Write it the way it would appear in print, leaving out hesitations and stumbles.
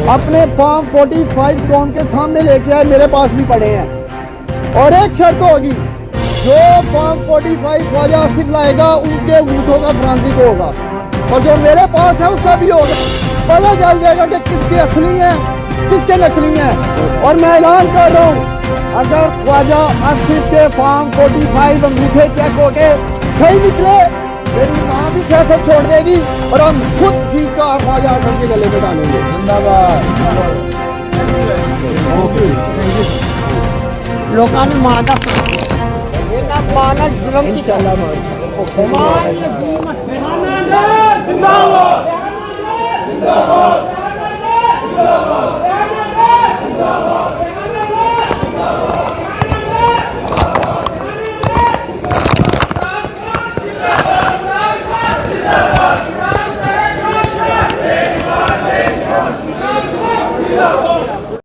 अपने फॉर्म 45 कौम के सामने लेके आए, मेरे पास भी पड़े हैं। और एक शर्त होगी, जो फॉर्म 45 ख्वाजा आसिफ लाएगा उनके ऊँटों का फ्रांसी को होगा, और जो मेरे पास है उसका भी होगा। पता चल जाएगा कि किसके असली हैं किसके नकली हैं। और मैं ऐलान कर रहा हूँ, अगर ख्वाजा आसिफ के फॉर्म 45 अंगूठे चेक हो के सही निकले, मेरी माँ भी सियासत छोड़ देगी और हम खुद जीत का ख्वाजा आसिफ के गले में डालेंगे। लोगों ने माना जुल्म की जिंदाबाद